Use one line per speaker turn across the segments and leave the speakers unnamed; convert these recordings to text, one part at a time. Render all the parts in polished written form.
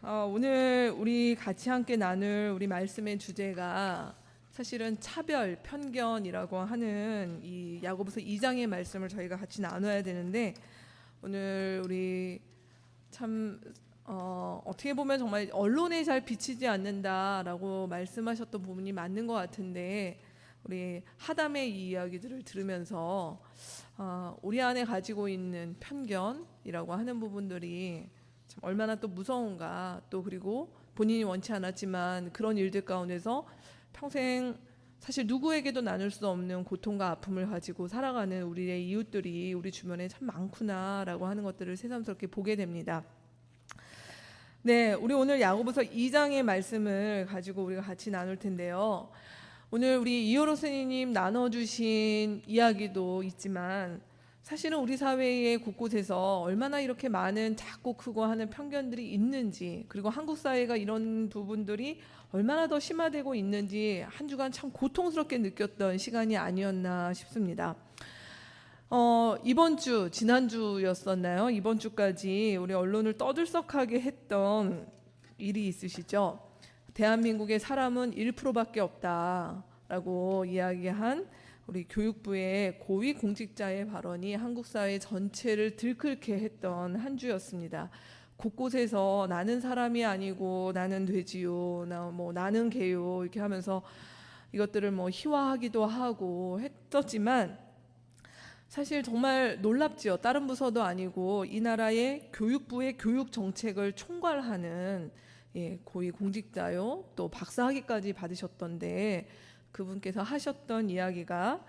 오늘 우리 같이 함께 나눌 우리 말씀의 주제가 사실은 차별, 편견이라고 하는 이 야고보서 2장의 말씀을 저희가 같이 나눠야 되는데, 오늘 우리 참 어떻게 보면 정말 언론에 잘 비치지 않는다라고 말씀하셨던 부분이 맞는 것 같은데, 우리 하담의 이 이야기들을 들으면서 우리 안에 가지고 있는 편견이라고 하는 부분들이 참 얼마나 또 무서운가, 또 그리고 본인이 원치 않았지만 그런 일들 가운데서 평생 사실 누구에게도 나눌 수 없는 고통과 아픔을 가지고 살아가는 우리의 이웃들이 우리 주변에 참 많구나라고 하는 것들을 새삼스럽게 보게 됩니다. 네, 우리 오늘 야고보서 2장의 말씀을 가지고 우리가 같이 나눌 텐데요. 오늘 우리 이효로 스님님 나눠주신 이야기도 있지만, 사실은 우리 사회의 곳곳에서 얼마나 이렇게 많은 작고 크고 하는 편견들이 있는지, 그리고 한국 사회가 이런 부분들이 얼마나 더 심화되고 있는지 한 주간 참 고통스럽게 느꼈던 시간이 아니었나 싶습니다. 이번 주, 지난주였었나요? 이번 주까지 우리 언론을 떠들썩하게 했던 일이 있으시죠? 대한민국의 사람은 1%밖에 없다라고 이야기한 우리 교육부의 고위 공직자의 발언이 한국 사회 전체를 들끓게 했던 한 주였습니다. 곳곳에서 나는 사람이 아니고 나는 돼지요, 나는 개요 이렇게 하면서 이것들을 희화하기도 하고 했었지만, 사실 정말 놀랍지요. 다른 부서도 아니고 이 나라의 교육부의 교육 정책을 총괄하는 고위 공직자요, 또 박사학위까지 받으셨던데, 그분께서 하셨던 이야기가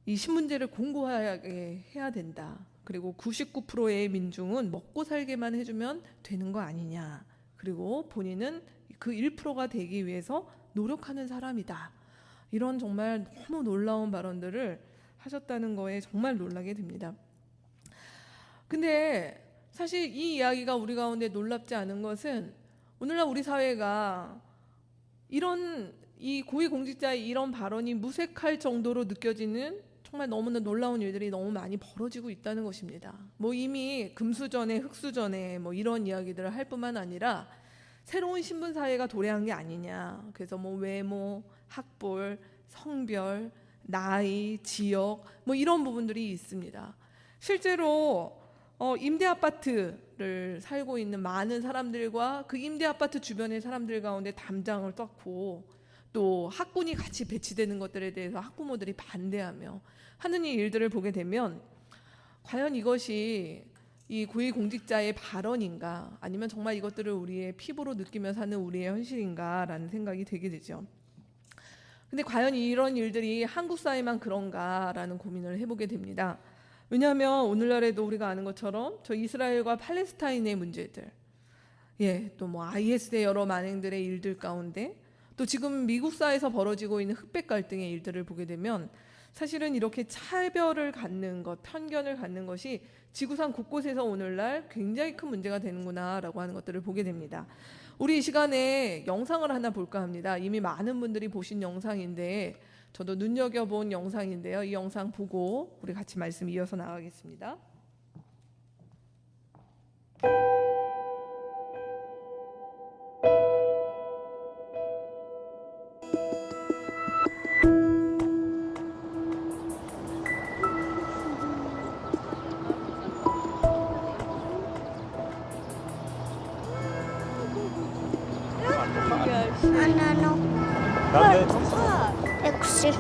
이 신문제를 공고하게 해야 된다. 그리고 99%의 민중은 먹고 살게만 해주면 되는 거 아니냐. 그리고 본인은 그 1%가 되기 위해서 노력하는 사람이다. 이런 정말 너무 놀라운 발언들을 하셨다는 거에 정말 놀라게 됩니다. 근데 사실 이 이야기가 우리 가운데 놀랍지 않은 것은, 오늘날 우리 사회가 이 고위공직자의 이런 발언이 무색할 정도로 느껴지는 정말 너무나 놀라운 일들이 너무 많이 벌어지고 있다는 것입니다. 이미 금수전에 흑수전에 이런 이야기들을 할 뿐만 아니라 새로운 신분 사회가 도래한 게 아니냐. 그래서 외모, 학벌, 성별, 나이, 지역 이런 부분들이 있습니다. 실제로 임대 아파트를 살고 있는 많은 사람들과 그 임대 아파트 주변의 사람들 가운데 담장을 쌓고, 또 학군이 같이 배치되는 것들에 대해서 학부모들이 반대하며 하는 이 일들을 보게 되면, 과연 이것이 이 고위공직자의 발언인가, 아니면 정말 이것들을 우리의 피부로 느끼며 사는 우리의 현실인가라는 생각이 들게 되죠. 근데 과연 이런 일들이 한국 사회만 그런가라는 고민을 해보게 됩니다. 왜냐하면 오늘날에도 우리가 아는 것처럼 저 이스라엘과 팔레스타인의 문제들, 또 IS의 여러 만행들의 일들 가운데, 또 지금 미국 사회에서 벌어지고 있는 흑백 갈등의 일들을 보게 되면, 사실은 이렇게 차별을 갖는 것, 편견을 갖는 것이 지구상 곳곳에서 오늘날 굉장히 큰 문제가 되는구나라고 하는 것들을 보게 됩니다. 우리 이 시간에 영상을 하나 볼까 합니다. 이미 많은 분들이 보신 영상인데, 저도 눈여겨본 영상인데요. 이 영상 보고 우리 같이 말씀 이어서 나가겠습니다.
Ano, yksi.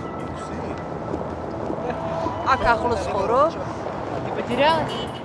Акахлы скоро. Ты потерялась?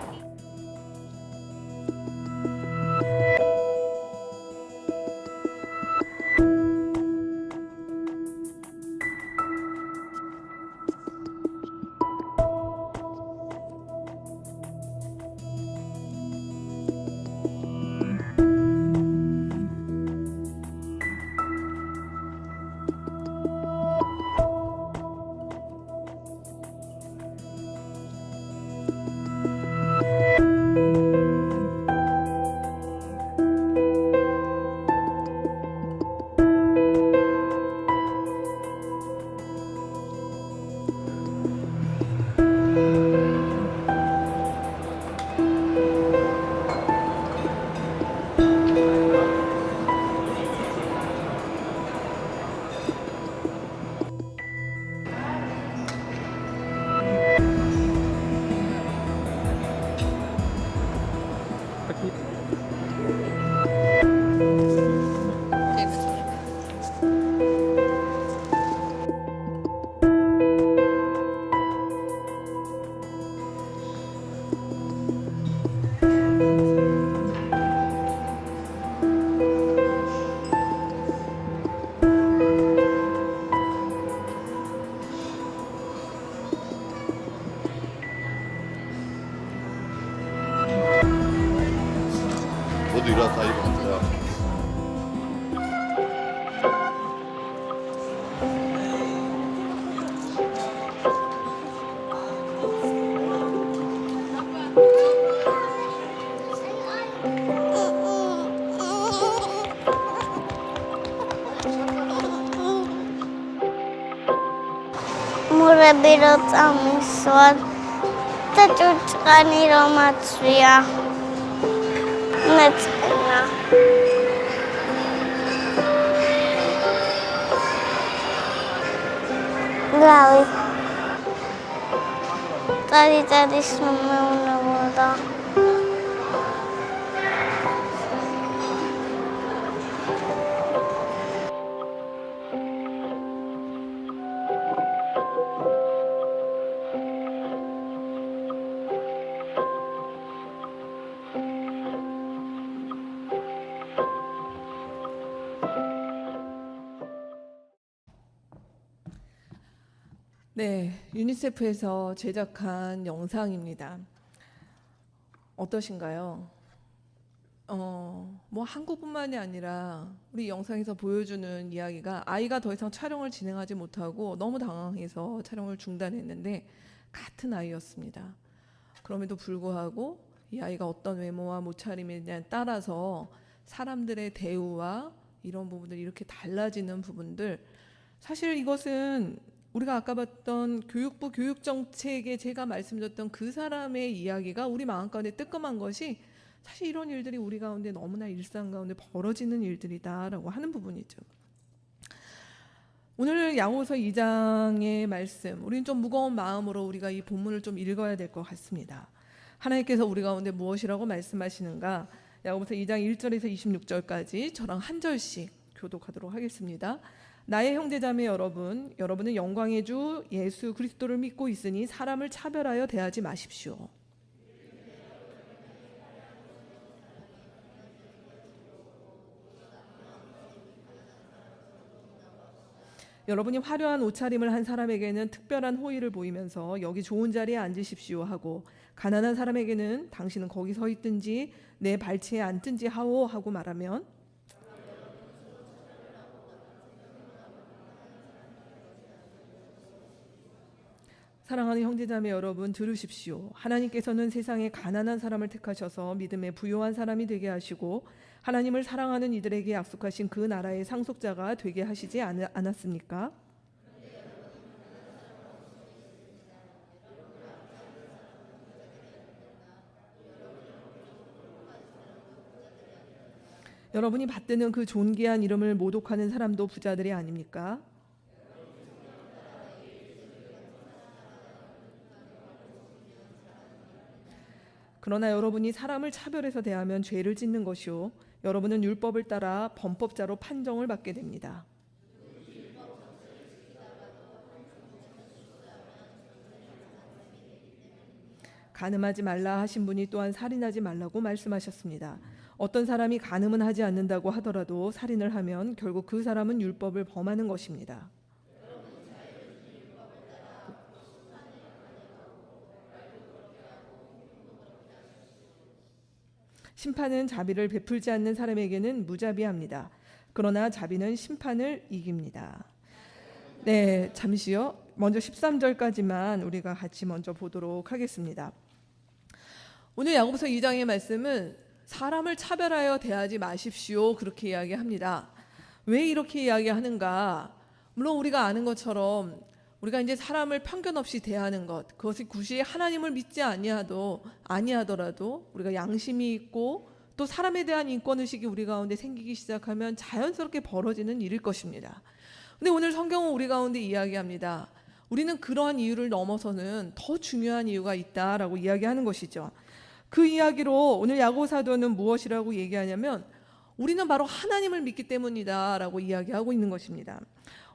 მურე ბირო წამისვარ და ჭურჭყანი რომ აცვია მეწყენა რავი წადის რომ მეუნებოდა
네, 유니세프에서 제작한 영상입니다. 어떠신가요? 뭐 한국뿐만이 아니라 우리 영상에서 보여주는 이야기가 아이가 더 이상 촬영을 진행하지 못하고 너무 당황해서 촬영을 중단했는데 같은 아이였습니다. 그럼에도 불구하고 이 아이가 어떤 외모와 모차림에 따라서 사람들의 대우와 이런 부분들이 이렇게 달라지는 부분들, 사실 이것은 우리가 아까 봤던 교육부 교육정책에 제가 말씀드렸던 그 사람의 이야기가 우리 마음 가운데 뜨끔한 것이 사실 이런 일들이 우리 가운데 너무나 일상 가운데 벌어지는 일들이다라고 하는 부분이죠. 오늘 야고보서 2장의 말씀, 우리는 좀 무거운 마음으로 우리가 이 본문을 좀 읽어야 될 것 같습니다. 하나님께서 우리 가운데 무엇이라고 말씀하시는가? 야고보서 2장 1절에서 26절까지 저랑 한 절씩 교독하도록 하겠습니다. 나의 형제자매 여러분, 여러분은 영광의 주 예수 그리스도를 믿고 있으니 사람을 차별하여 대하지 마십시오. 여러분이 화려한 옷차림을 한 사람에게는 특별한 호의를 보이면서 여기 좋은 자리에 앉으십시오 하고, 가난한 사람에게는 당신은 거기 서 있든지 내 발치에 앉든지 하오 하고 말하면, 사랑하는 형제자매 여러분, 들으십시오. 하나님께서는 세상에 가난한 사람을 택하셔서 믿음에 부요한 사람이 되게 하시고 하나님을 사랑하는 이들에게 약속하신 그 나라의 상속자가 되게 하시지 않았습니까? 여러분이 받드는 그 존귀한 이름을 모독하는 사람도 부자들이 아닙니까? 그러나 여러분이 사람을 차별해서 대하면 죄를 짓는 것이요, 여러분은 율법을 따라 범법자로 판정을 받게 됩니다. 간음하지 말라 하신 분이 또한 살인하지 말라고 말씀하셨습니다. 어떤 사람이 간음은 하지 않는다고 하더라도 살인을 하면 결국 그 사람은 율법을 범하는 것입니다. 심판은 자비를 베풀지 않는 사람에게는 무자비합니다. 그러나 자비는 심판을 이깁니다. 네, 잠시요. 먼저 13절까지만 우리가 같이 먼저 보도록 하겠습니다. 오늘 야고보서 2장의 말씀은 사람을 차별하여 대하지 마십시오, 그렇게 이야기합니다. 왜 이렇게 이야기하는가? 물론 우리가 아는 것처럼 우리가 이제 사람을 편견 없이 대하는 것, 그것이 굳이 하나님을 믿지 아니하더라도 우리가 양심이 있고 또 사람에 대한 인권의식이 우리 가운데 생기기 시작하면 자연스럽게 벌어지는 일일 것입니다. 근데 오늘 성경은 우리 가운데 이야기합니다. 우리는 그러한 이유를 넘어서는 더 중요한 이유가 있다라고 이야기하는 것이죠. 그 이야기로 오늘 야고보 사도는 무엇이라고 얘기하냐면, 우리는 바로 하나님을 믿기 때문이다라고 이야기하고 있는 것입니다.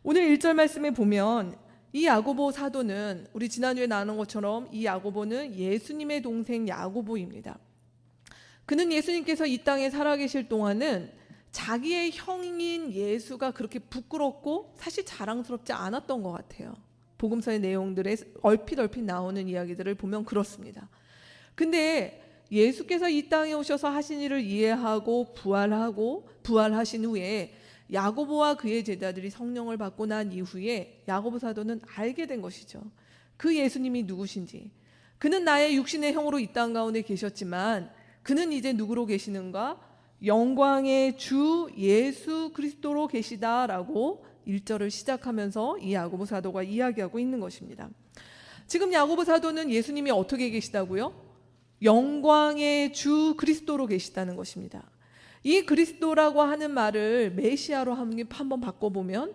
오늘 1절 말씀에 보면 이 야고보 사도는, 우리 지난주에 나눈 것처럼 이 야고보는 예수님의 동생 야고보입니다. 그는 예수님께서 이 땅에 살아계실 동안은 자기의 형인 예수가 그렇게 부끄럽고 사실 자랑스럽지 않았던 것 같아요. 복음서의 내용들에 얼핏 나오는 이야기들을 보면 그렇습니다. 근데 예수께서 이 땅에 오셔서 하신 일을 이해하고 부활하신 후에 야고보와 그의 제자들이 성령을 받고 난 이후에 야고보 사도는 알게 된 것이죠. 그 예수님이 누구신지. 그는 나의 육신의 형으로 이 땅 가운데 계셨지만 그는 이제 누구로 계시는가? 영광의 주 예수 그리스도로 계시다라고 1절을 시작하면서 이 야고보 사도가 이야기하고 있는 것입니다. 지금 야고보 사도는 예수님이 어떻게 계시다고요? 영광의 주 그리스도로 계시다는 것입니다. 이 그리스도라고 하는 말을 메시아로 한번 바꿔보면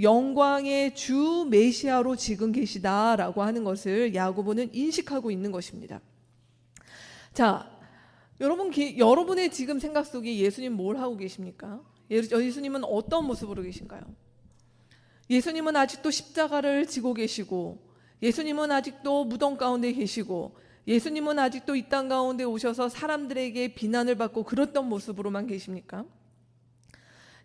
영광의 주 메시아로 지금 계시다라고 하는 것을 야고보는 인식하고 있는 것입니다. 자, 여러분의 지금 생각 속에 예수님 뭘 하고 계십니까? 예수님은 어떤 모습으로 계신가요? 예수님은 아직도 십자가를 지고 계시고, 예수님은 아직도 무덤 가운데 계시고, 예수님은 아직도 이 땅 가운데 오셔서 사람들에게 비난을 받고 그랬던 모습으로만 계십니까?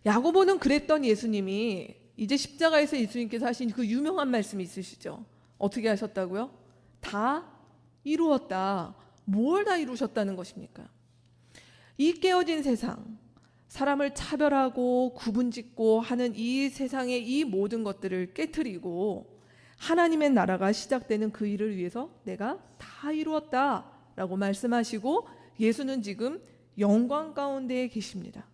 야고보는 그랬던 예수님이 이제 십자가에서 예수님께서 하신 그 유명한 말씀이 있으시죠? 어떻게 하셨다고요? 다 이루었다. 뭘 다 이루셨다는 것입니까? 이 깨어진 세상, 사람을 차별하고 구분짓고 하는 이 세상의 이 모든 것들을 깨트리고 하나님의 나라가 시작되는 그 일을 위해서 내가 다 이루었다라고 말씀하시고 예수는 지금 영광 가운데 계십니다.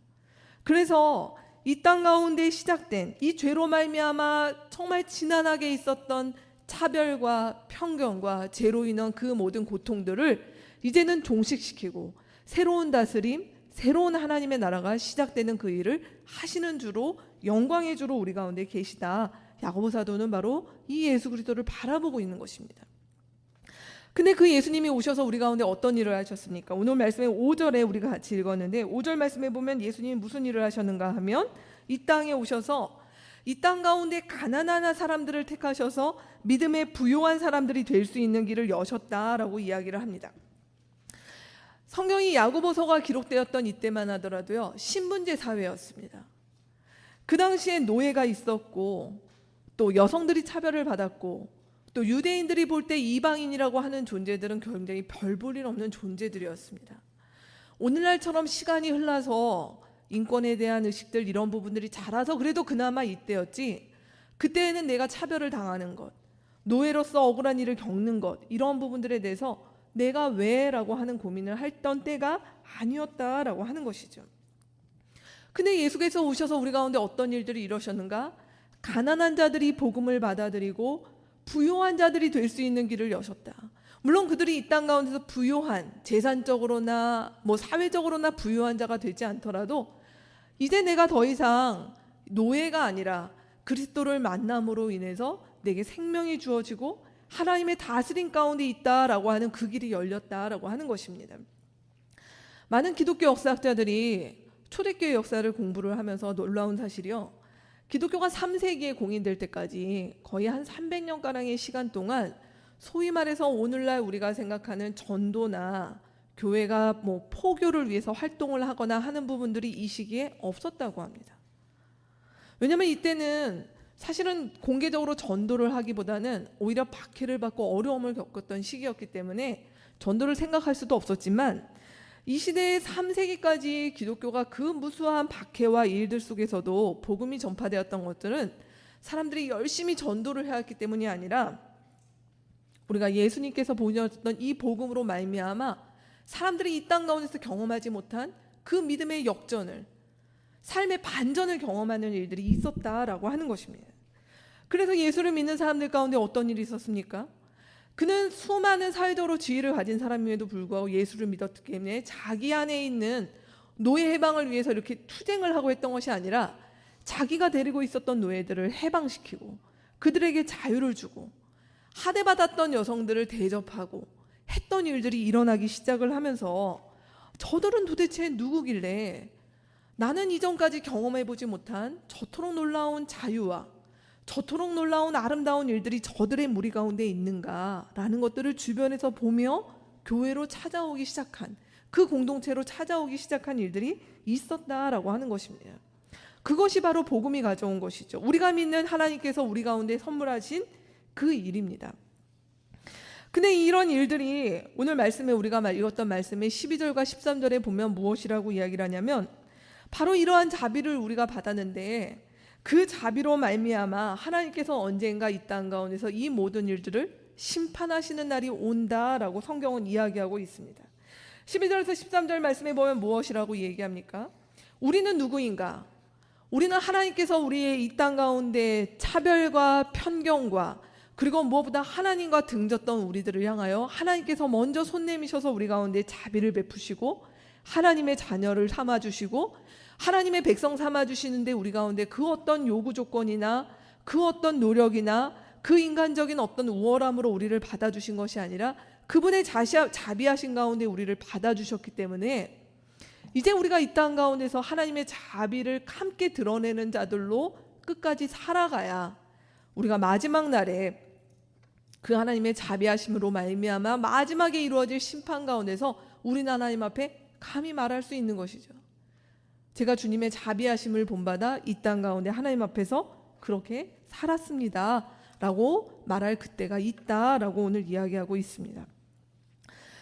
그래서 이 땅 가운데 시작된 이 죄로 말미암아 정말 지난하게 있었던 차별과 편견과 죄로 인한 그 모든 고통들을 이제는 종식시키고 새로운 다스림, 새로운 하나님의 나라가 시작되는 그 일을 하시는 주로 영광의 주로 우리 가운데 계시다. 야고보 사도는 바로 이 예수 그리스도를 바라보고 있는 것입니다. 근데 그 예수님이 오셔서 우리 가운데 어떤 일을 하셨습니까? 오늘 말씀의 5절에 우리가 같이 읽었는데 5절 말씀에 보면 예수님이 무슨 일을 하셨는가 하면 이 땅에 오셔서 이 땅 가운데 가난한 사람들을 택하셔서 믿음에 부요한 사람들이 될 수 있는 길을 여셨다라고 이야기를 합니다. 성경이 야고보서가 기록되었던 이때만 하더라도요, 신분제 사회였습니다. 그 당시에 노예가 있었고 또 여성들이 차별을 받았고 또 유대인들이 볼 때 이방인이라고 하는 존재들은 굉장히 별 볼 일 없는 존재들이었습니다. 오늘날처럼 시간이 흘러서 인권에 대한 의식들 이런 부분들이 자라서 그래도 그나마 이때였지, 그때에는 내가 차별을 당하는 것, 노예로서 억울한 일을 겪는 것, 이런 부분들에 대해서 내가 왜라고 하는 고민을 했던 때가 아니었다라고 하는 것이죠. 근데 예수께서 오셔서 우리 가운데 어떤 일들이 이루셨는가? 가난한 자들이 복음을 받아들이고 부요한 자들이 될 수 있는 길을 여셨다. 물론 그들이 이 땅 가운데서 부요한, 재산적으로나 사회적으로나 부요한 자가 되지 않더라도 이제 내가 더 이상 노예가 아니라 그리스도를 만남으로 인해서 내게 생명이 주어지고 하나님의 다스림 가운데 있다라고 하는 그 길이 열렸다라고 하는 것입니다. 많은 기독교 역사학자들이 초대교회 역사를 공부를 하면서 놀라운 사실이요, 기독교가 3세기에 공인될 때까지 거의 한 300년가량의 시간 동안 소위 말해서 오늘날 우리가 생각하는 전도나 교회가 포교를 위해서 활동을 하거나 하는 부분들이 이 시기에 없었다고 합니다. 왜냐하면 이때는 사실은 공개적으로 전도를 하기보다는 오히려 박해를 받고 어려움을 겪었던 시기였기 때문에 전도를 생각할 수도 없었지만, 이 시대의 3세기까지 기독교가 그 무수한 박해와 일들 속에서도 복음이 전파되었던 것들은 사람들이 열심히 전도를 해왔기 때문이 아니라 우리가 예수님께서 보여줬던 이 복음으로 말미암아 사람들이 이 땅 가운데서 경험하지 못한 그 믿음의 역전을, 삶의 반전을 경험하는 일들이 있었다라고 하는 것입니다. 그래서 예수를 믿는 사람들 가운데 어떤 일이 있었습니까? 그는 수많은 사회적으로 지위를 가진 사람임에도 불구하고 예수를 믿었기 때문에 자기 안에 있는 노예 해방을 위해서 이렇게 투쟁을 하고 했던 것이 아니라 자기가 데리고 있었던 노예들을 해방시키고 그들에게 자유를 주고 하대받았던 여성들을 대접하고 했던 일들이 일어나기 시작을 하면서 저들은 도대체 누구길래 나는 이전까지 경험해보지 못한 저토록 놀라운 자유와 저토록 놀라운 아름다운 일들이 저들의 무리 가운데 있는가라는 것들을 주변에서 보며 교회로 찾아오기 시작한, 그 공동체로 찾아오기 시작한 일들이 있었다라고 하는 것입니다. 그것이 바로 복음이 가져온 것이죠. 우리가 믿는 하나님께서 우리 가운데 선물하신 그 일입니다. 근데 이런 일들이 오늘 말씀에 우리가 읽었던 말씀의 12절과 13절에 보면 무엇이라고 이야기를 하냐면 바로 이러한 자비를 우리가 받았는데 그 자비로 말미암아 하나님께서 언젠가 이 땅 가운데서 이 모든 일들을 심판하시는 날이 온다라고 성경은 이야기하고 있습니다. 12절에서 13절 말씀에 보면 무엇이라고 얘기합니까? 우리는 누구인가? 우리는 하나님께서 우리의 이 땅 가운데 차별과 편견과 그리고 무엇보다 하나님과 등졌던 우리들을 향하여 하나님께서 먼저 손 내미셔서 우리 가운데 자비를 베푸시고 하나님의 자녀를 삼아주시고 하나님의 백성 삼아주시는데 우리 가운데 그 어떤 요구 조건이나 그 어떤 노력이나 그 인간적인 어떤 우월함으로 우리를 받아주신 것이 아니라 그분의 자비하신 가운데 우리를 받아주셨기 때문에 이제 우리가 이 땅 가운데서 하나님의 자비를 함께 드러내는 자들로 끝까지 살아가야 우리가 마지막 날에 그 하나님의 자비하심으로 말미암아 마지막에 이루어질 심판 가운데서 우리는 하나님 앞에 감히 말할 수 있는 것이죠. 제가 주님의 자비하심을 본받아 이 땅 가운데 하나님 앞에서 그렇게 살았습니다 라고 말할 그때가 있다라고 오늘 이야기하고 있습니다.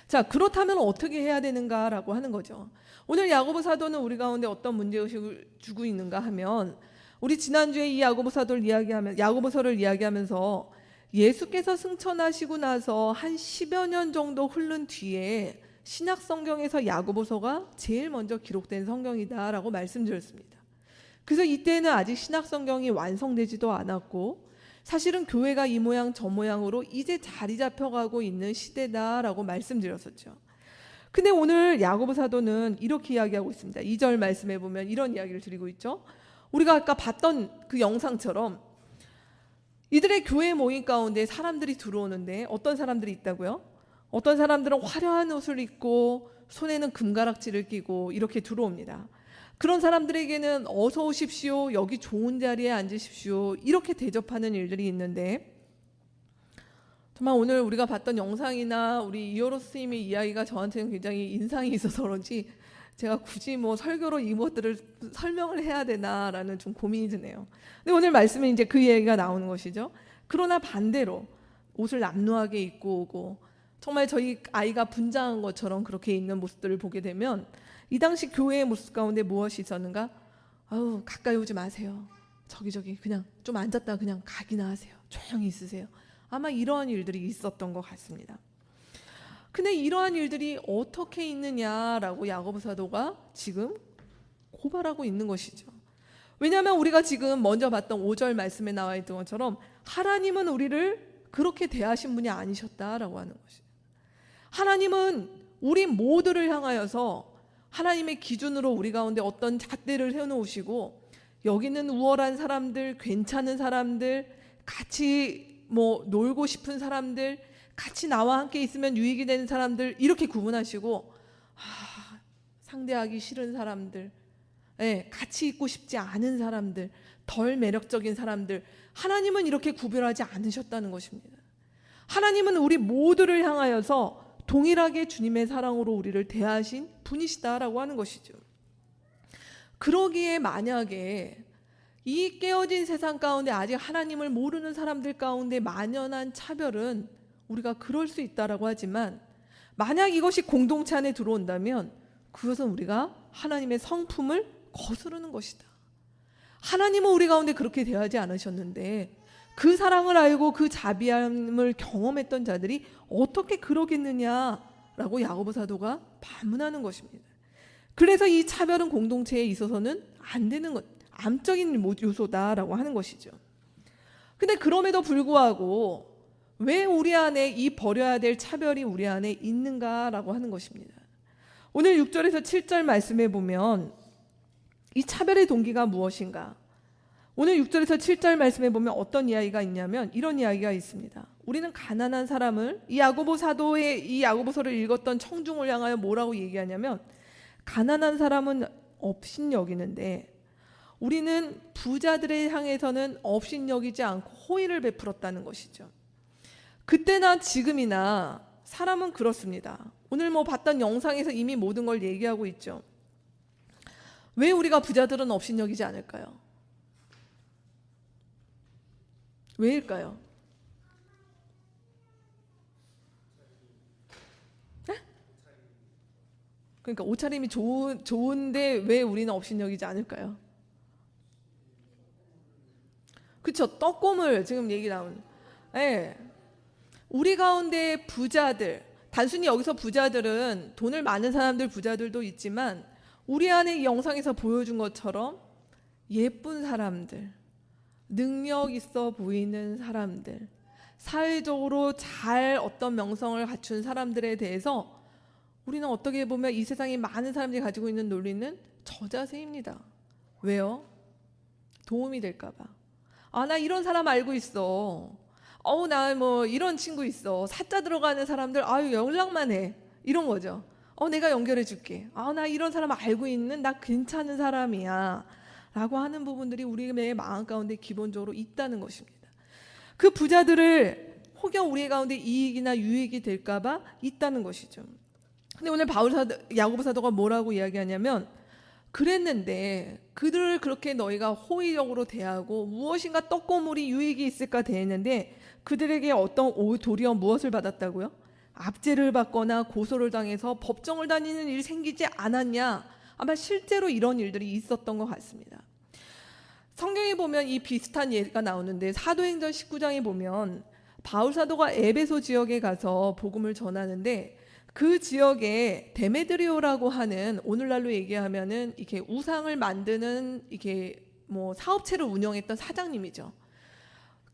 자, 그렇다면 어떻게 해야 되는가라고 하는 거죠. 오늘 야고보 사도는 우리 가운데 어떤 문제의식을 주고 있는가 하면 우리 지난주에 이 야고보서를 이야기하면서 예수께서 승천하시고 나서 한 10여 년 정도 흐른 뒤에 신약 성경에서 야고보서가 제일 먼저 기록된 성경이다라고 말씀드렸습니다. 그래서 이때는 아직 신약 성경이 완성되지도 않았고 사실은 교회가 이 모양 저 모양으로 이제 자리 잡혀가고 있는 시대다라고 말씀드렸었죠. 근데 오늘 야고보 사도는 이렇게 이야기하고 있습니다. 2절 말씀에 보면 이런 이야기를 드리고 있죠. 우리가 아까 봤던 그 영상처럼 이들의 교회 모임 가운데 사람들이 들어오는데 어떤 사람들이 있다고요? 어떤 사람들은 화려한 옷을 입고 손에는 금가락지를 끼고 이렇게 들어옵니다. 그런 사람들에게는 어서 오십시오, 여기 좋은 자리에 앉으십시오 이렇게 대접하는 일들이 있는데 정말 오늘 우리가 봤던 영상이나 우리 이어로 스님의 이야기가 저한테는 굉장히 인상이 있어서 그런지 제가 굳이 뭐 설교로 이것들을 설명을 해야 되나라는 좀 고민이 드네요. 근데 오늘 말씀에 이제 그 얘기가 나오는 것이죠. 그러나 반대로 옷을 남루하게 입고 오고 정말 저희 아이가 분장한 것처럼 그렇게 있는 모습들을 보게 되면 이 당시 교회의 모습 가운데 무엇이 있었는가? 아우 가까이 오지 마세요. 저기 그냥 좀 앉았다 그냥 가기나 하세요. 조용히 있으세요. 아마 이러한 일들이 있었던 것 같습니다. 근데 이러한 일들이 어떻게 있느냐라고 야고보 사도가 지금 고발하고 있는 것이죠. 왜냐하면 우리가 지금 먼저 봤던 5절 말씀에 나와 있던 것처럼 하나님은 우리를 그렇게 대하신 분이 아니셨다라고 하는 것이죠. 하나님은 우리 모두를 향하여서 하나님의 기준으로 우리 가운데 어떤 잣대를 세워놓으시고 여기는 우월한 사람들, 괜찮은 사람들, 같이 뭐 놀고 싶은 사람들, 같이 나와 함께 있으면 유익이 되는 사람들 이렇게 구분하시고 상대하기 싫은 사람들, 같이 있고 싶지 않은 사람들, 덜 매력적인 사람들 하나님은 이렇게 구별하지 않으셨다는 것입니다. 하나님은 우리 모두를 향하여서 동일하게 주님의 사랑으로 우리를 대하신 분이시다라고 하는 것이죠. 그러기에 만약에 이 깨어진 세상 가운데 아직 하나님을 모르는 사람들 가운데 만연한 차별은 우리가 그럴 수 있다라고 하지만 만약 이것이 공동체 안에 들어온다면 그것은 우리가 하나님의 성품을 거스르는 것이다. 하나님은 우리 가운데 그렇게 대하지 않으셨는데 그 사랑을 알고 그 자비함을 경험했던 자들이 어떻게 그러겠느냐라고 야고보 사도가 반문하는 것입니다. 그래서 이 차별은 공동체에 있어서는 안 되는 것, 암적인 요소다라고 하는 것이죠. 근데 그럼에도 불구하고 왜 우리 안에 이 버려야 될 차별이 우리 안에 있는가라고 하는 것입니다. 오늘 6절에서 7절 말씀에 보면 이 차별의 동기가 무엇인가? 오늘 6절에서 7절 말씀에 보면 어떤 이야기가 있냐면 이런 이야기가 있습니다. 우리는 가난한 사람을 이 야고보 사도의 이 야고보서를 읽었던 청중을 향하여 뭐라고 얘기하냐면 가난한 사람은 업신여기는데 우리는 부자들에 향해서는 업신여기지 않고 호의를 베풀었다는 것이죠. 그때나 지금이나 사람은 그렇습니다. 오늘 뭐 봤던 영상에서 이미 모든 걸 얘기하고 있죠. 왜 우리가 부자들은 업신여기지 않을까요? 왜일까요? 네? 그러니까 옷차림이 좋은데 왜 우리는 업신여기지 않을까요? 그쵸? 떡고물 지금 얘기 나오는. 네. 우리 가운데 부자들, 단순히 여기서 부자들은 돈을 많은 사람들 부자들도 있지만 우리 안에 이 영상에서 보여준 것처럼 예쁜 사람들, 능력 있어 보이는 사람들, 사회적으로 잘 어떤 명성을 갖춘 사람들에 대해서 우리는 어떻게 보면 이 세상에 많은 사람들이 가지고 있는 논리는 저자세입니다. 왜요? 도움이 될까 봐. 아, 나 이런 사람 알고 있어. 나 뭐 이런 친구 있어. 사자 들어가는 사람들 아유 연락만 해. 이런 거죠. 내가 연결해 줄게. 나 이런 사람 알고 있는 나 괜찮은 사람이야. 라고 하는 부분들이 우리의 마음 가운데 기본적으로 있다는 것입니다. 그 부자들을 혹여 우리 가운데 이익이나 유익이 될까 봐 있다는 것이죠. 근데 오늘 야고보 사도가 뭐라고 이야기하냐면 그랬는데 그들을 그렇게 너희가 호의적으로 대하고 무엇인가 떡고물이 유익이 있을까 대했는데 그들에게 도리어 무엇을 받았다고요? 압제를 받거나 고소를 당해서 법정을 다니는 일이 생기지 않았냐? 아마 실제로 이런 일들이 있었던 것 같습니다. 성경에 보면 이 비슷한 예가 나오는데 사도행전 19장에 보면 바울 사도가 에베소 지역에 가서 복음을 전하는데 그 지역에 데메드리오라고 하는 오늘날로 얘기하면은 이렇게 우상을 만드는 이렇게 뭐 사업체를 운영했던 사장님이죠.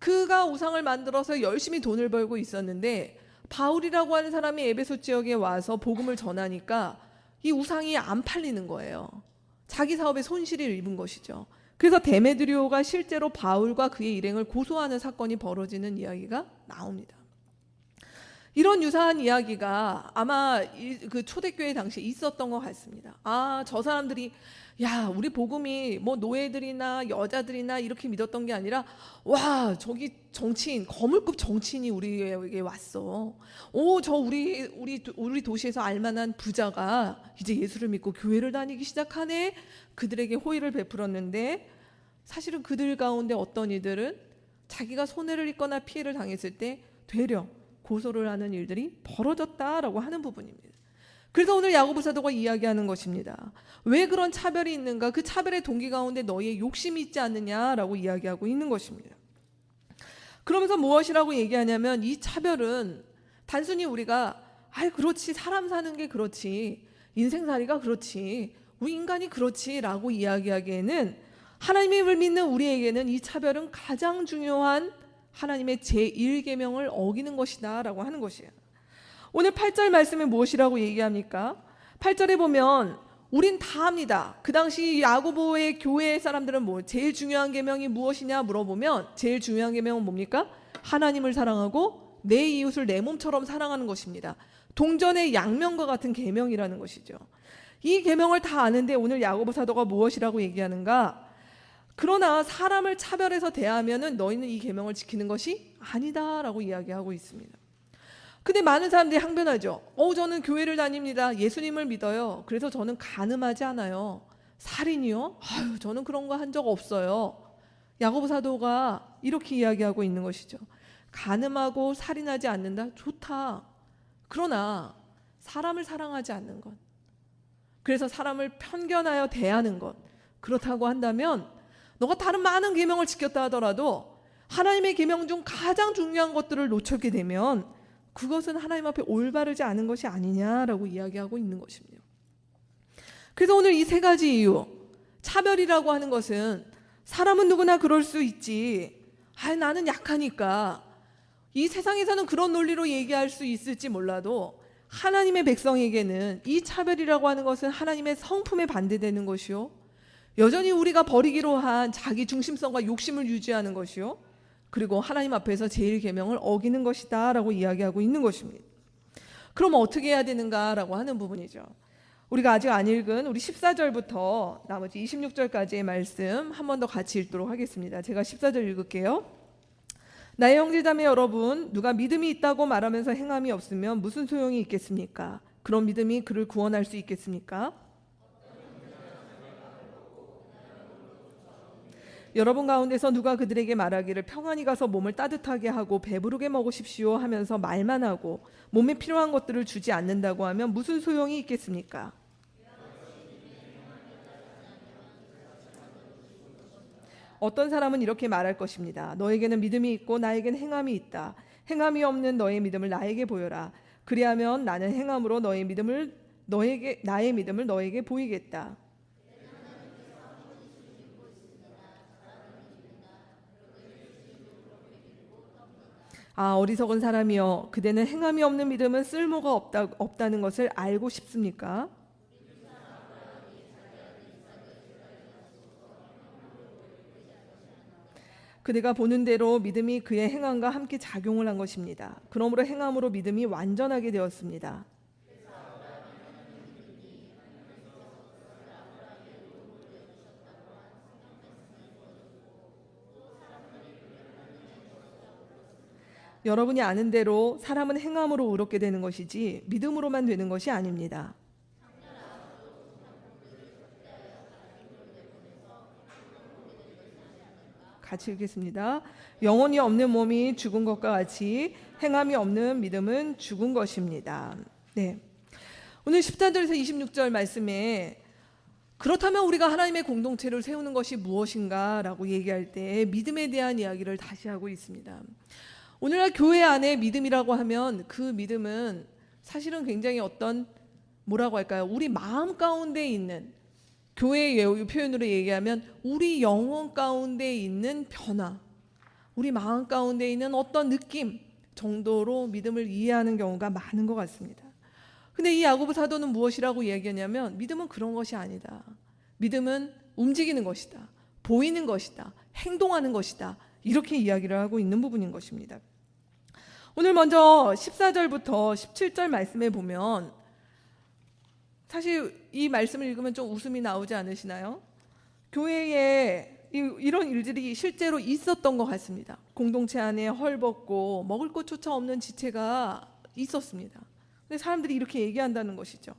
그가 우상을 만들어서 열심히 돈을 벌고 있었는데 바울이라고 하는 사람이 에베소 지역에 와서 복음을 전하니까 이 우상이 안 팔리는 거예요. 자기 사업에 손실을 입은 것이죠. 그래서 데메드리오가 실제로 바울과 그의 일행을 고소하는 사건이 벌어지는 이야기가 나옵니다. 이런 유사한 이야기가 아마 그 초대교회 당시에 있었던 것 같습니다. 저 사람들이 우리 복음이 뭐 노예들이나 여자들이나 이렇게 믿었던 게 아니라 저기 정치인, 거물급 정치인이 우리에게 왔어. 저 우리 도시에서 알만한 부자가 이제 예수를 믿고 교회를 다니기 시작하네. 그들에게 호의를 베풀었는데 사실은 그들 가운데 어떤 이들은 자기가 손해를 입거나 피해를 당했을 때 되려 고소를 하는 일들이 벌어졌다라고 하는 부분입니다. 그래서 오늘 야고보 사도가 이야기하는 것입니다. 왜 그런 차별이 있는가? 그 차별의 동기 가운데 너희의 욕심이 있지 않느냐라고 이야기하고 있는 것입니다. 그러면서 무엇이라고 얘기하냐면 이 차별은 단순히 우리가 그렇지 사람 사는 게 그렇지 인생살이가 그렇지 우리 인간이 그렇지라고 이야기하기에는 하나님을 믿는 우리에게는 이 차별은 가장 중요한 하나님의 제1계명을 어기는 것이다 라고 하는 것이에요. 오늘 8절 말씀에 무엇이라고 얘기합니까? 8절에 보면 우린 다 합니다. 그 당시 야고보의 교회 사람들은 제일 중요한 계명이 무엇이냐 물어보면 제일 중요한 계명은 뭡니까? 하나님을 사랑하고 내 이웃을 내 몸처럼 사랑하는 것입니다. 동전의 양면과 같은 계명이라는 것이죠. 이 계명을 다 아는데 오늘 야고보 사도가 무엇이라고 얘기하는가? 그러나 사람을 차별해서 대하면은 너희는 이 계명을 지키는 것이 아니다라고 이야기하고 있습니다. 근데 많은 사람들이 항변하죠. 저는 교회를 다닙니다. 예수님을 믿어요. 그래서 저는 간음하지 않아요. 살인이요? 저는 그런 거 한 적 없어요. 야고보 사도가 이렇게 이야기하고 있는 것이죠. 간음하고 살인하지 않는다? 좋다. 그러나 사람을 사랑하지 않는 것, 그래서 사람을 편견하여 대하는 것, 그렇다고 한다면 너가 다른 많은 계명을 지켰다 하더라도 하나님의 계명 중 가장 중요한 것들을 놓쳤게 되면 그것은 하나님 앞에 올바르지 않은 것이 아니냐라고 이야기하고 있는 것입니다. 그래서 오늘 이 세 가지 이유, 차별이라고 하는 것은 사람은 누구나 그럴 수 있지. 나는 약하니까. 이 세상에서는 그런 논리로 얘기할 수 있을지 몰라도 하나님의 백성에게는 이 차별이라고 하는 것은 하나님의 성품에 반대되는 것이요, 여전히 우리가 버리기로 한 자기 중심성과 욕심을 유지하는 것이요, 그리고 하나님 앞에서 제1계명을 어기는 것이다 라고 이야기하고 있는 것입니다. 그럼 어떻게 해야 되는가 라고 하는 부분이죠. 우리가 아직 안 읽은 우리 14절부터 나머지 26절까지의 말씀 한 번 더 같이 읽도록 하겠습니다. 제가 14절 읽을게요. 나의 형제자매 여러분, 누가 믿음이 있다고 말하면서 행함이 없으면 무슨 소용이 있겠습니까? 그런 믿음이 그를 구원할 수 있겠습니까? 여러분 가운데서 누가 그들에게 말하기를 평안히 가서 몸을 따뜻하게 하고 배부르게 먹으십시오 하면서 말만 하고 몸에 필요한 것들을 주지 않는다고 하면 무슨 소용이 있겠습니까? 어떤 사람은 이렇게 말할 것입니다. 너에게는 믿음이 있고 나에게는 행함이 있다. 행함이 없는 너의 믿음을 나에게 보여라. 그리하면 나는 행함으로 나의 믿음을 너에게 보이겠다. 아, 어리석은 사람이여, 그대는 행함이 없는 믿음은 쓸모가 없다는 것을 알고 싶습니까? 그대가 보는 대로 믿음이 그의 행함과 함께 작용을 한 것입니다. 그러므로 행함으로 믿음이 완전하게 되었습니다. 여러분이 아는 대로 사람은 행함으로 의롭게 되는 것이지 믿음으로만 되는 것이 아닙니다. 같이 읽겠습니다. 영혼이 없는 몸이 죽은 것과 같이 행함이 없는 믿음은 죽은 것입니다. 네. 오늘 14절에서 26절 말씀에 그렇다면 우리가 하나님의 공동체를 세우는 것이 무엇인가라고 얘기할 때 믿음에 대한 이야기를 다시 하고 있습니다. 오늘날 교회 안에 믿음이라고 하면 그 믿음은 사실은 굉장히 어떤 뭐라고 할까요? 우리 마음 가운데 있는, 교회의 표현으로 얘기하면 우리 영혼 가운데 있는 변화, 우리 마음 가운데 있는 어떤 느낌 정도로 믿음을 이해하는 경우가 많은 것 같습니다. 근데 이 야고보 사도는 무엇이라고 이야기하냐면 믿음은 그런 것이 아니다. 믿음은 움직이는 것이다. 보이는 것이다. 행동하는 것이다. 이렇게 이야기를 하고 있는 부분인 것입니다. 오늘 먼저 14절부터 17절 말씀에 보면 사실 이 말씀을 읽으면 좀 웃음이 나오지 않으시나요? 교회에 이런 일들이 실제로 있었던 것 같습니다. 공동체 안에 헐벗고 먹을 것조차 없는 지체가 있었습니다. 근데 사람들이 이렇게 얘기한다는 것이죠.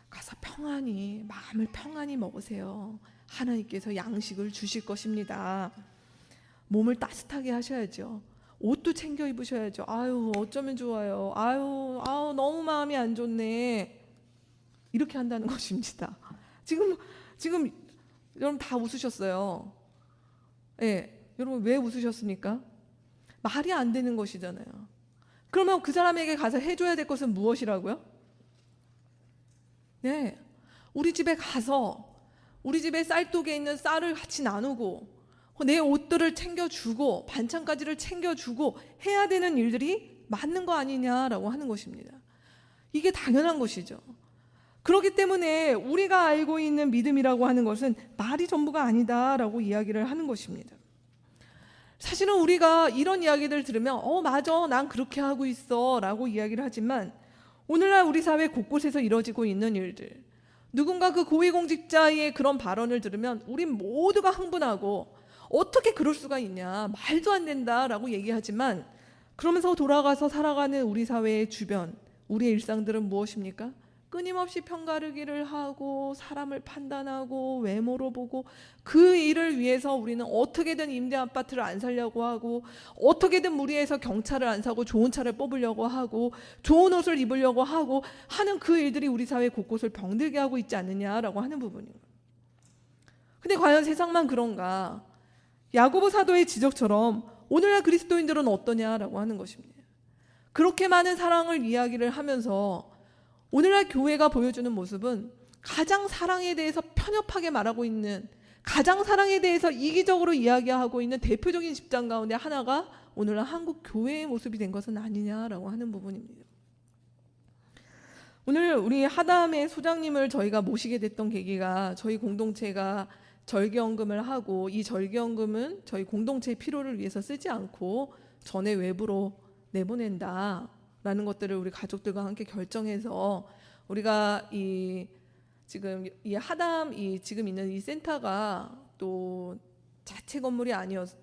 가서 평안히, 마음을 평안히 먹으세요. 하나님께서 양식을 주실 것입니다. 몸을 따뜻하게 하셔야죠. 옷도 챙겨 입으셔야죠. 아유, 어쩌면 좋아요. 아유, 너무 마음이 안 좋네. 이렇게 한다는 것입니다. 지금 여러분 다 웃으셨어요. 네, 여러분 왜 웃으셨습니까? 말이 안 되는 것이잖아요. 그러면 그 사람에게 가서 해줘야 될 것은 무엇이라고요? 네, 우리 집에 가서 우리 집에 쌀독에 있는 쌀을 같이 나누고 내 옷들을 챙겨주고 반찬까지를 챙겨주고 해야 되는 일들이 맞는 거 아니냐라고 하는 것입니다. 이게 당연한 것이죠. 그렇기 때문에 우리가 알고 있는 믿음이라고 하는 것은 말이 전부가 아니다라고 이야기를 하는 것입니다. 사실은 우리가 이런 이야기들 들으면 맞아, 난 그렇게 하고 있어 라고 이야기를 하지만 오늘날 우리 사회 곳곳에서 이루어지고 있는 일들, 누군가 그 고위공직자의 그런 발언을 들으면 우리 모두가 흥분하고 어떻게 그럴 수가 있냐, 말도 안 된다라고 얘기하지만 그러면서 돌아가서 살아가는 우리 사회의 주변, 우리의 일상들은 무엇입니까? 끊임없이 편가르기를 하고 사람을 판단하고 외모로 보고 그 일을 위해서 우리는 어떻게든 임대 아파트를 안 살려고 하고 어떻게든 무리해서 경차를 안 사고 좋은 차를 뽑으려고 하고 좋은 옷을 입으려고 하고 하는 그 일들이 우리 사회 곳곳을 병들게 하고 있지 않느냐라고 하는 부분이에요. 근데 과연 세상만 그런가? 야고보 사도의 지적처럼 오늘날 그리스도인들은 어떠냐라고 하는 것입니다. 그렇게 많은 사랑을 이야기를 하면서 오늘날 교회가 보여주는 모습은 가장 사랑에 대해서 편협하게 말하고 있는, 가장 사랑에 대해서 이기적으로 이야기하고 있는 대표적인 집단 가운데 하나가 오늘날 한국 교회의 모습이 된 것은 아니냐라고 하는 부분입니다. 오늘 우리 하담의 소장님을 저희가 모시게 됐던 계기가 저희 공동체가 절기연금을 하고 이 절기연금은 저희 공동체의 필요를 위해서 쓰지 않고 전에 외부로 내보낸다라는 것들을 우리 가족들과 함께 결정해서 우리가 지금 이 하담 지금 있는 이 센터가 또 자체 건물이 아니어서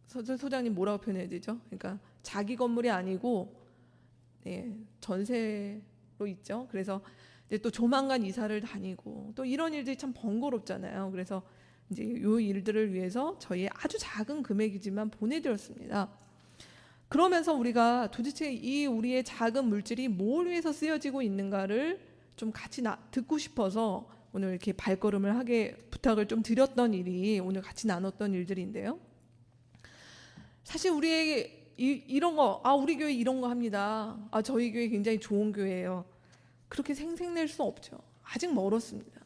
소장님 뭐라고 표현해야 되죠? 그러니까 자기 건물이 아니고 전세로 있죠. 그래서 이제 또 조만간 이사를 다니고 또 이런 일들이 참 번거롭잖아요. 그래서 이제 이 일들을 위해서 저희의 아주 작은 금액이지만 보내드렸습니다. 그러면서 우리가 도대체 이 우리의 작은 물질이 뭘 위해서 쓰여지고 있는가를 좀 같이 듣고 싶어서 오늘 이렇게 발걸음을 하게 부탁을 좀 드렸던 일이 오늘 같이 나눴던 일들인데요. 사실 우리에게 이런 거, 우리 교회 이런 거 합니다. 저희 교회 굉장히 좋은 교회예요. 그렇게 생색낼 수 없죠. 아직 멀었습니다.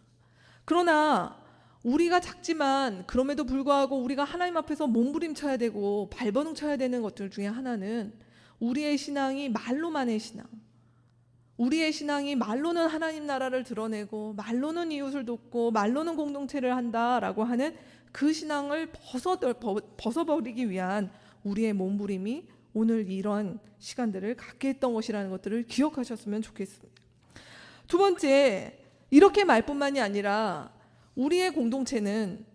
그러나 우리가 작지만 그럼에도 불구하고 우리가 하나님 앞에서 몸부림쳐야 되고 발버둥 쳐야 되는 것들 중에 하나는 우리의 신앙이 말로만의 신앙, 우리의 신앙이 말로는 하나님 나라를 드러내고 말로는 이웃을 돕고 말로는 공동체를 한다라고 하는 그 신앙을 벗어버리기 위한 우리의 몸부림이 오늘 이러한 시간들을 갖게 했던 것이라는 것들을 기억하셨으면 좋겠습니다. 두 번째, 이렇게 말뿐만이 아니라 우리의 공동체는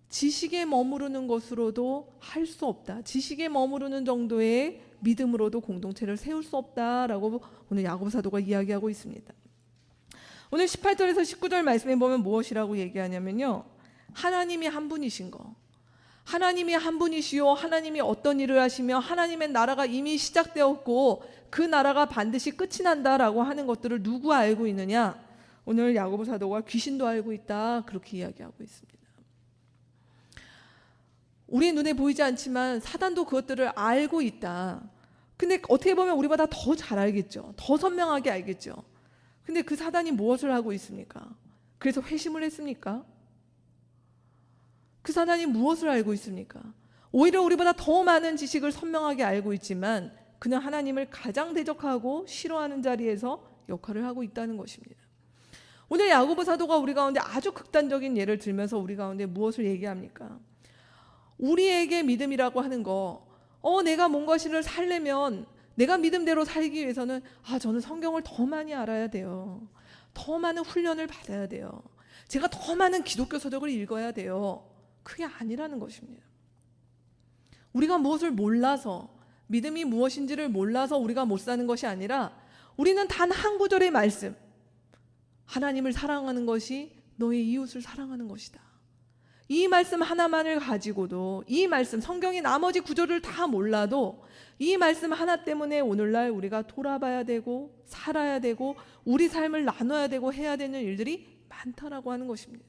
지식에 머무르는 것으로도 할 수 없다. 지식에 머무르는 정도의 믿음으로도 공동체를 세울 수 없다라고 오늘 야고보 사도가 이야기하고 있습니다. 오늘 18절에서 19절 말씀에 보면 무엇이라고 얘기하냐면요, 하나님이 한 분이신 거, 하나님이 한 분이시요 하나님이 어떤 일을 하시며 하나님의 나라가 이미 시작되었고 그 나라가 반드시 끝이 난다라고 하는 것들을 누가 알고 있느냐? 오늘 야고보 사도가 귀신도 알고 있다, 그렇게 이야기하고 있습니다. 우리 눈에 보이지 않지만 사단도 그것들을 알고 있다. 근데 어떻게 보면 우리보다 더 잘 알겠죠. 더 선명하게 알겠죠. 근데 그 사단이 무엇을 하고 있습니까? 그래서 회심을 했습니까? 그 사단이 무엇을 알고 있습니까? 오히려 우리보다 더 많은 지식을 선명하게 알고 있지만 그는 하나님을 가장 대적하고 싫어하는 자리에서 역할을 하고 있다는 것입니다. 오늘 야고보 사도가 우리 가운데 아주 극단적인 예를 들면서 우리 가운데 무엇을 얘기합니까? 우리에게 믿음이라고 하는 거, 내가 뭔가를 살려면, 내가 믿음대로 살기 위해서는 저는 성경을 더 많이 알아야 돼요. 더 많은 훈련을 받아야 돼요. 제가 더 많은 기독교 서적을 읽어야 돼요. 그게 아니라는 것입니다. 우리가 무엇을 몰라서, 믿음이 무엇인지를 몰라서 우리가 못 사는 것이 아니라 우리는 단 한 구절의 말씀, 하나님을 사랑하는 것이 너의 이웃을 사랑하는 것이다. 이 말씀 하나만을 가지고도, 이 말씀, 성경의 나머지 구절을 다 몰라도 이 말씀 하나 때문에 오늘날 우리가 돌아봐야 되고 살아야 되고 우리 삶을 나눠야 되고 해야 되는 일들이 많다라고 하는 것입니다.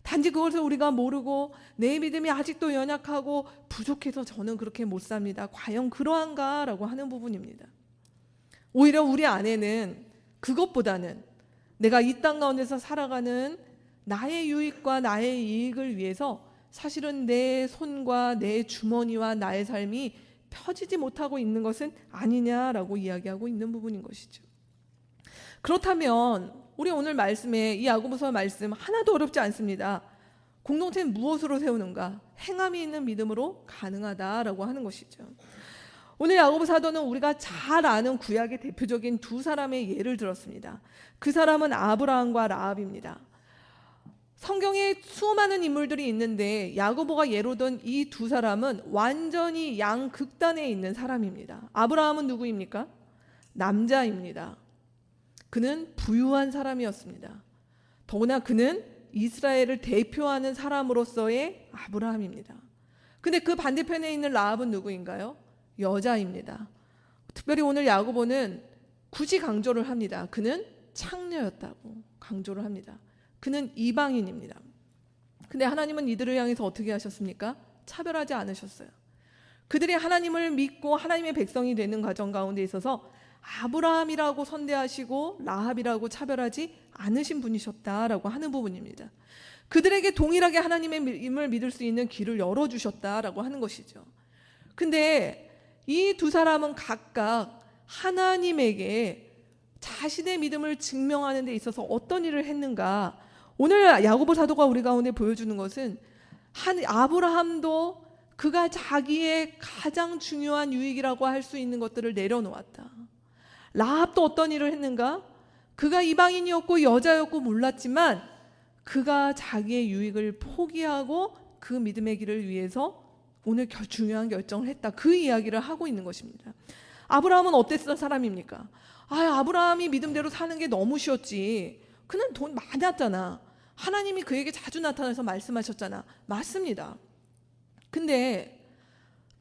단지 그것을 우리가 모르고 내 믿음이 아직도 연약하고 부족해서 저는 그렇게 못 삽니다, 과연 그러한가? 라고 하는 부분입니다. 오히려 우리 안에는 그것보다는 내가 이 땅 가운데서 살아가는 나의 유익과 나의 이익을 위해서 사실은 내 손과 내 주머니와 나의 삶이 펴지지 못하고 있는 것은 아니냐라고 이야기하고 있는 부분인 것이죠. 그렇다면 우리 오늘 말씀에, 이 야고보서 말씀 하나도 어렵지 않습니다. 공동체는 무엇으로 세우는가? 행함이 있는 믿음으로 가능하다라고 하는 것이죠. 오늘 야고보 사도는 우리가 잘 아는 구약의 대표적인 두 사람의 예를 들었습니다. 그 사람은 아브라함과 라합입니다. 성경에 수많은 인물들이 있는데 야고보가 예로 든 이 두 사람은 완전히 양극단에 있는 사람입니다. 아브라함은 누구입니까? 남자입니다. 그는 부유한 사람이었습니다. 더구나 그는 이스라엘을 대표하는 사람으로서의 아브라함입니다. 근데 그 반대편에 있는 라합은 누구인가요? 여자입니다. 특별히 오늘 야고보는 굳이 강조를 합니다. 그는 창녀였다고 강조를 합니다. 그는 이방인입니다. 근데 하나님은 이들을 향해서 어떻게 하셨습니까? 차별하지 않으셨어요. 그들이 하나님을 믿고 하나님의 백성이 되는 과정 가운데 있어서 아브라함이라고 선대하시고 라합이라고 차별하지 않으신 분이셨다라고 하는 부분입니다. 그들에게 동일하게 하나님의 믿음을 믿을 수 있는 길을 열어주셨다라고 하는 것이죠. 근데 이 두 사람은 각각 하나님에게 자신의 믿음을 증명하는 데 있어서 어떤 일을 했는가? 오늘 야고보 사도가 우리 가운데 보여주는 것은 아브라함도 그가 자기의 가장 중요한 유익이라고 할 수 있는 것들을 내려놓았다. 라합도 어떤 일을 했는가? 그가 이방인이었고 여자였고 몰랐지만 그가 자기의 유익을 포기하고 그 믿음의 길을 위해서 오늘 중요한 결정을 했다. 그 이야기를 하고 있는 것입니다. 아브라함은 어땠던 사람입니까? 아브라함이 믿음대로 사는 게 너무 쉬웠지. 그는 돈 많았잖아. 하나님이 그에게 자주 나타나서 말씀하셨잖아. 맞습니다. 근데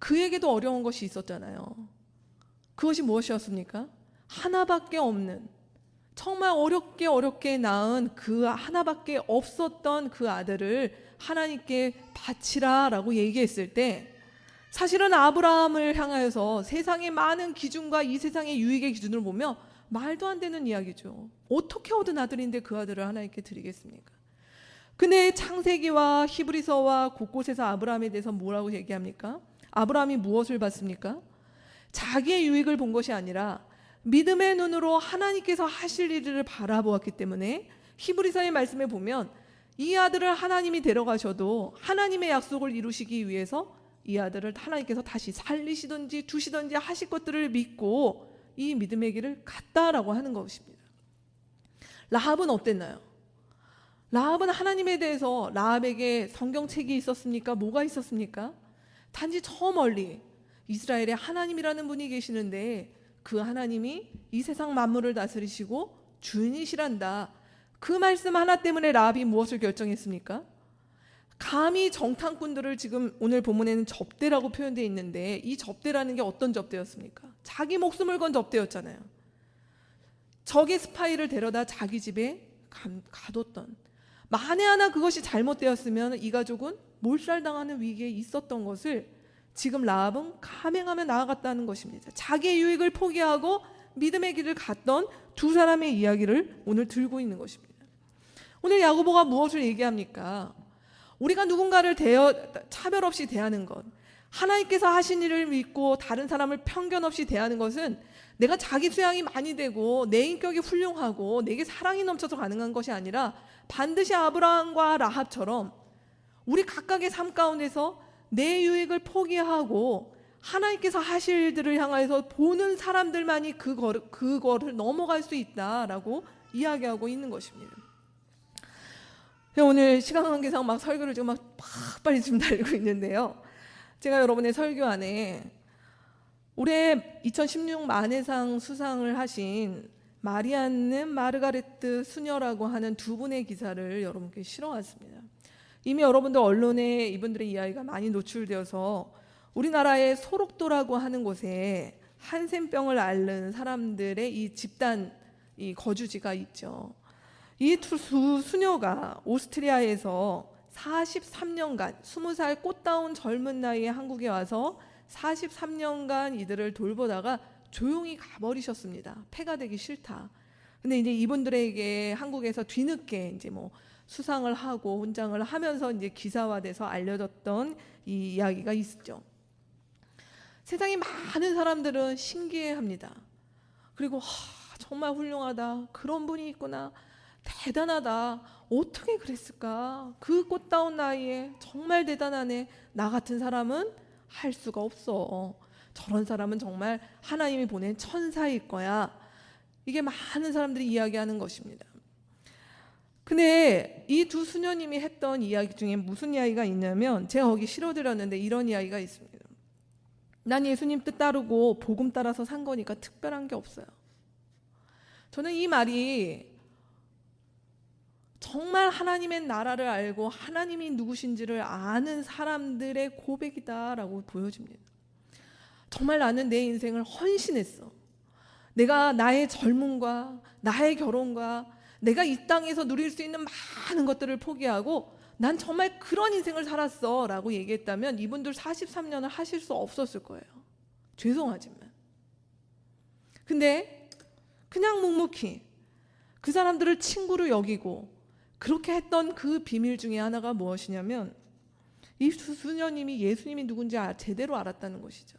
그에게도 어려운 것이 있었잖아요. 그것이 무엇이었습니까? 하나밖에 없는, 정말 어렵게 낳은 그 하나밖에 없었던 그 아들을 하나님께 바치라라고 얘기했을 때 사실은 아브라함을 향하여서 세상의 많은 기준과 이 세상의 유익의 기준을 보면 말도 안 되는 이야기죠. 어떻게 얻은 아들인데 그 아들을 하나님께 드리겠습니까? 근데 창세기와 히브리서와 곳곳에서 아브라함에 대해서 뭐라고 얘기합니까? 아브라함이 무엇을 봤습니까? 자기의 유익을 본 것이 아니라 믿음의 눈으로 하나님께서 하실 일을 바라보았기 때문에 히브리서의 말씀에 보면 이 아들을 하나님이 데려가셔도 하나님의 약속을 이루시기 위해서 이 아들을 하나님께서 다시 살리시든지 두시든지 하실 것들을 믿고 이 믿음의 길을 갔다라고 하는 것입니다. 라합은 어땠나요? 라합은 하나님에 대해서 라합에게 성경책이 있었습니까? 뭐가 있었습니까? 단지 저 멀리 이스라엘에 하나님이라는 분이 계시는데 그 하나님이 이 세상 만물을 다스리시고 주인이시란다. 그 말씀 하나 때문에 라합이 무엇을 결정했습니까? 감히 정탐꾼들을 지금 오늘 본문에는 접대라고 표현되어 있는데 이 접대라는 게 어떤 접대였습니까? 자기 목숨을 건 접대였잖아요. 적의 스파이를 데려다 자기 집에 가뒀던, 만에 하나 그것이 잘못되었으면 이 가족은 몰살당하는 위기에 있었던 것을 지금 라합은 감행하며 나아갔다는 것입니다. 자기의 유익을 포기하고 믿음의 길을 갔던 두 사람의 이야기를 오늘 들고 있는 것입니다. 오늘 야고보가 무엇을 얘기합니까? 우리가 누군가를 차별 없이 대하는 것, 하나님께서 하신 일을 믿고 다른 사람을 편견 없이 대하는 것은 내가 자기 수양이 많이 되고 내 인격이 훌륭하고 내게 사랑이 넘쳐서 가능한 것이 아니라 반드시 아브라함과 라합처럼 우리 각각의 삶 가운데서 내 유익을 포기하고 하나님께서 하실 일들을 향해서 보는 사람들만이 그거를 넘어갈 수 있다라고 이야기하고 있는 것입니다. 오늘 시간 관계상 막 설교를 지금 막 빨리 지금 달리고 있는데요. 제가 여러분의 설교 안에 올해 2016 만해상 수상을 하신 마리안느 마르가레트 수녀라고 하는 두 분의 기사를 여러분께 실어왔습니다. 이미 여러분들 언론에 이분들의 이야기가 많이 노출되어서 우리나라의 소록도라고 하는 곳에 한센병을 앓는 사람들의 이 집단 이 거주지가 있죠. 이 두 수녀가 오스트리아에서 43년간 20살 꽃다운 젊은 나이에 한국에 와서 43년간 이들을 돌보다가 조용히 가버리셨습니다. 폐가 되기 싫다. 근데 이제 이분들에게 한국에서 뒤늦게 이제 뭐 수상을 하고 훈장을 하면서 이제 기사화돼서 알려졌던 이 이야기가 있죠. 세상에 많은 사람들은 신기해합니다. 그리고 정말 훌륭하다. 그런 분이 있구나. 대단하다. 어떻게 그랬을까? 그 꽃다운 나이에 정말 대단하네. 나 같은 사람은 할 수가 없어. 저런 사람은 정말 하나님이 보낸 천사일 거야. 이게 많은 사람들이 이야기하는 것입니다. 근데 이 두 수녀님이 했던 이야기 중에 무슨 이야기가 있냐면 제가 거기 실어드렸는데 이런 이야기가 있습니다. 난 예수님 뜻 따르고 복음 따라서 산 거니까 특별한 게 없어요. 저는 이 말이 정말 하나님의 나라를 알고 하나님이 누구신지를 아는 사람들의 고백이다라고 보여집니다. 정말 나는 내 인생을 헌신했어. 내가 나의 젊음과 나의 결혼과 내가 이 땅에서 누릴 수 있는 많은 것들을 포기하고 난 정말 그런 인생을 살았어 라고 얘기했다면 이분들 43년을 하실 수 없었을 거예요. 죄송하지만. 근데 그냥 묵묵히 그 사람들을 친구로 여기고 그렇게 했던 그 비밀 중에 하나가 무엇이냐면 이 수녀님이 예수님이 누군지 제대로 알았다는 것이죠.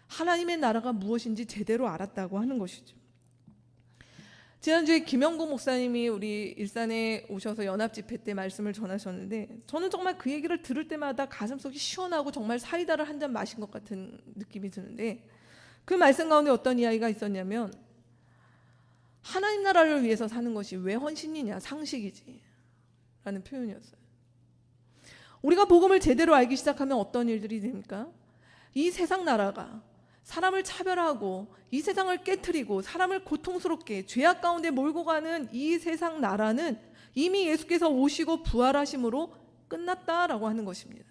하나님의 나라가 무엇인지 제대로 알았다고 하는 것이죠. 지난주에 김영구 목사님이 우리 일산에 오셔서 연합집회 때 말씀을 전하셨는데 저는 정말 그 얘기를 들을 때마다 가슴속이 시원하고 정말 사이다를 한 잔 마신 것 같은 느낌이 드는데 그 말씀 가운데 어떤 이야기가 있었냐면 하나님 나라를 위해서 사는 것이 왜 헌신이냐 상식이지 라는 표현이었어요. 우리가 복음을 제대로 알기 시작하면 어떤 일들이 됩니까? 이 세상 나라가 사람을 차별하고 이 세상을 깨트리고 사람을 고통스럽게 죄악 가운데 몰고 가는 이 세상 나라는 이미 예수께서 오시고 부활하심으로 끝났다라고 하는 것입니다.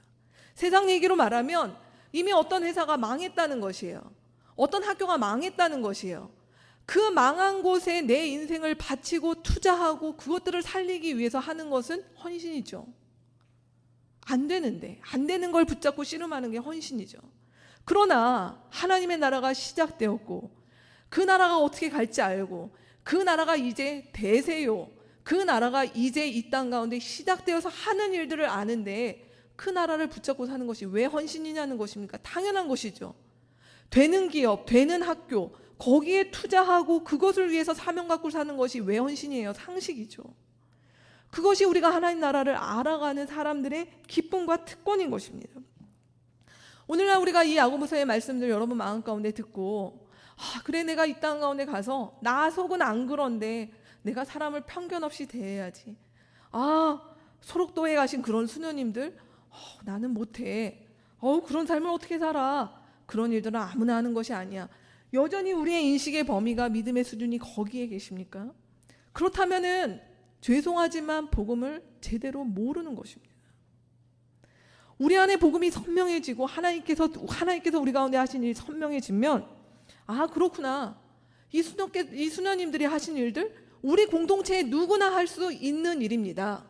세상 얘기로 말하면 이미 어떤 회사가 망했다는 것이에요. 어떤 학교가 망했다는 것이에요. 그 망한 곳에 내 인생을 바치고 투자하고 그것들을 살리기 위해서 하는 것은 헌신이죠. 안 되는데 안 되는 걸 붙잡고 씨름하는 게 헌신이죠. 그러나 하나님의 나라가 시작되었고 그 나라가 어떻게 갈지 알고 그 나라가 이제 대세요. 그 나라가 이제 이 땅 가운데 시작되어서 하는 일들을 아는데 그 나라를 붙잡고 사는 것이 왜 헌신이냐는 것입니까? 당연한 것이죠. 되는 기업, 되는 학교, 거기에 투자하고 그것을 위해서 사명 갖고 사는 것이 왜 헌신이에요? 상식이죠. 그것이 우리가 하나님 나라를 알아가는 사람들의 기쁨과 특권인 것입니다. 오늘날 우리가 이 야고보서의 말씀들 여러분 마음 가운데 듣고 그래 내가 이 땅 가운데 가서 나 속은 안 그런데 내가 사람을 편견 없이 대해야지. 소록도에 가신 그런 수녀님들 나는 못해. 그런 삶을 어떻게 살아. 그런 일들은 아무나 하는 것이 아니야. 여전히 우리의 인식의 범위가 믿음의 수준이 거기에 계십니까? 그렇다면은 죄송하지만 복음을 제대로 모르는 것입니다. 우리 안에 복음이 선명해지고 하나님께서 우리 가운데 하신 일이 선명해지면 그렇구나. 이 수녀님들이 하신 일들 우리 공동체에 누구나 할 수 있는 일입니다.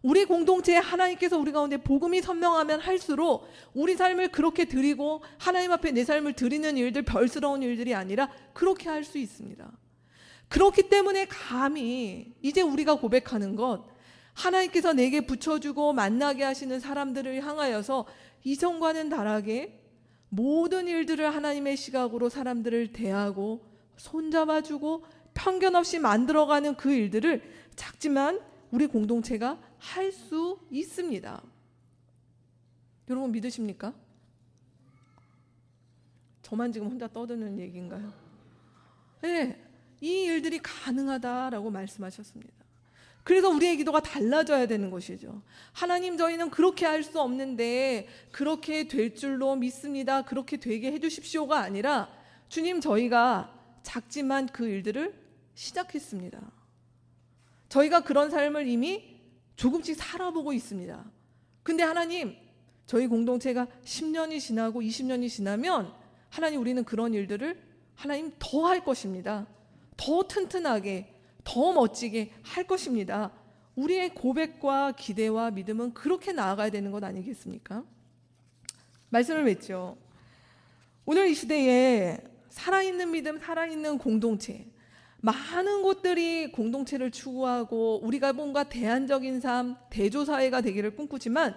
우리 공동체에 하나님께서 우리 가운데 복음이 선명하면 할수록 우리 삶을 그렇게 드리고 하나님 앞에 내 삶을 드리는 일들, 별스러운 일들이 아니라 그렇게 할 수 있습니다. 그렇기 때문에 감히 이제 우리가 고백하는 것, 하나님께서 내게 붙여주고 만나게 하시는 사람들을 향하여서 이전과는 다르게 모든 일들을 하나님의 시각으로 사람들을 대하고 손잡아주고 편견 없이 만들어가는 그 일들을 작지만 우리 공동체가 할 수 있습니다. 여러분 믿으십니까? 저만 지금 혼자 떠드는 얘기인가요? 네, 이 일들이 가능하다라고 말씀하셨습니다. 그래서 우리의 기도가 달라져야 되는 것이죠. 하나님, 저희는 그렇게 할 수 없는데 그렇게 될 줄로 믿습니다. 그렇게 되게 해주십시오가 아니라 주님, 저희가 작지만 그 일들을 시작했습니다. 저희가 그런 삶을 이미 조금씩 살아보고 있습니다. 근데 하나님, 저희 공동체가 10년이 지나고 20년이 지나면 하나님, 우리는 그런 일들을 하나님 더 할 것입니다. 더 튼튼하게, 더 멋지게 할 것입니다. 우리의 고백과 기대와 믿음은 그렇게 나아가야 되는 것 아니겠습니까? 말씀을 맺죠. 오늘 이 시대에 살아있는 믿음, 살아있는 공동체, 많은 곳들이 공동체를 추구하고 우리가 뭔가 대안적인 삶, 대조사회가 되기를 꿈꾸지만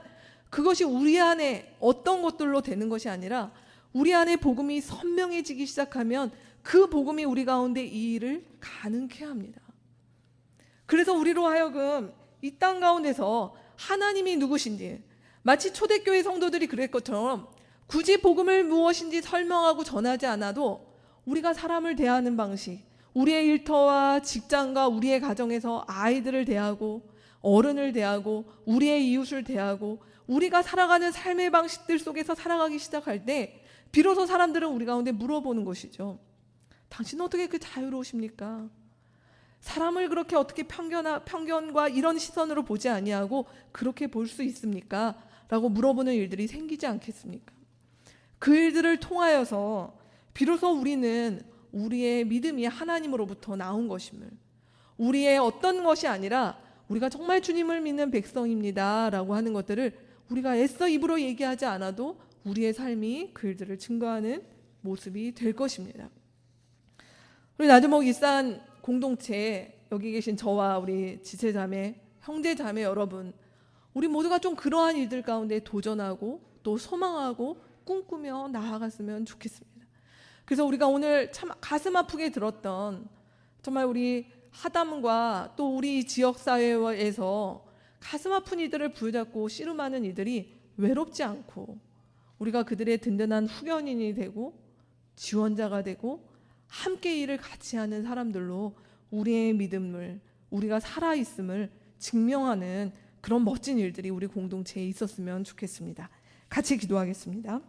그것이 우리 안에 어떤 것들로 되는 것이 아니라 우리 안에 복음이 선명해지기 시작하면 그 복음이 우리 가운데 이 일을 가능케 합니다. 그래서 우리로 하여금 이 땅 가운데서 하나님이 누구신지, 마치 초대교회 성도들이 그랬 것처럼 굳이 복음을 무엇인지 설명하고 전하지 않아도 우리가 사람을 대하는 방식, 우리의 일터와 직장과 우리의 가정에서 아이들을 대하고 어른을 대하고 우리의 이웃을 대하고 우리가 살아가는 삶의 방식들 속에서 살아가기 시작할 때 비로소 사람들은 우리 가운데 물어보는 것이죠. 당신은 어떻게 그 자유로우십니까? 사람을 그렇게 어떻게 편견과 이런 시선으로 보지 아니하고 그렇게 볼 수 있습니까? 라고 물어보는 일들이 생기지 않겠습니까? 그 일들을 통하여서 비로소 우리는 우리의 믿음이 하나님으로부터 나온 것임을, 우리의 어떤 것이 아니라 우리가 정말 주님을 믿는 백성입니다 라고 하는 것들을 우리가 애써 입으로 얘기하지 않아도 우리의 삶이 그 일들을 증거하는 모습이 될 것입니다. 우리 나주목 일산 공동체, 여기 계신 저와 우리 지체자매, 형제자매 여러분, 우리 모두가 좀 그러한 일들 가운데 도전하고 또 소망하고 꿈꾸며 나아갔으면 좋겠습니다. 그래서 우리가 오늘 참 가슴 아프게 들었던 정말 우리 하담과 또 우리 지역사회에서 가슴 아픈 이들을 부여잡고 씨름하는 이들이 외롭지 않고 우리가 그들의 든든한 후견인이 되고 지원자가 되고 함께 일을 같이 하는 사람들로 우리의 믿음을, 우리가 살아있음을 증명하는 그런 멋진 일들이 우리 공동체에 있었으면 좋겠습니다. 같이 기도하겠습니다.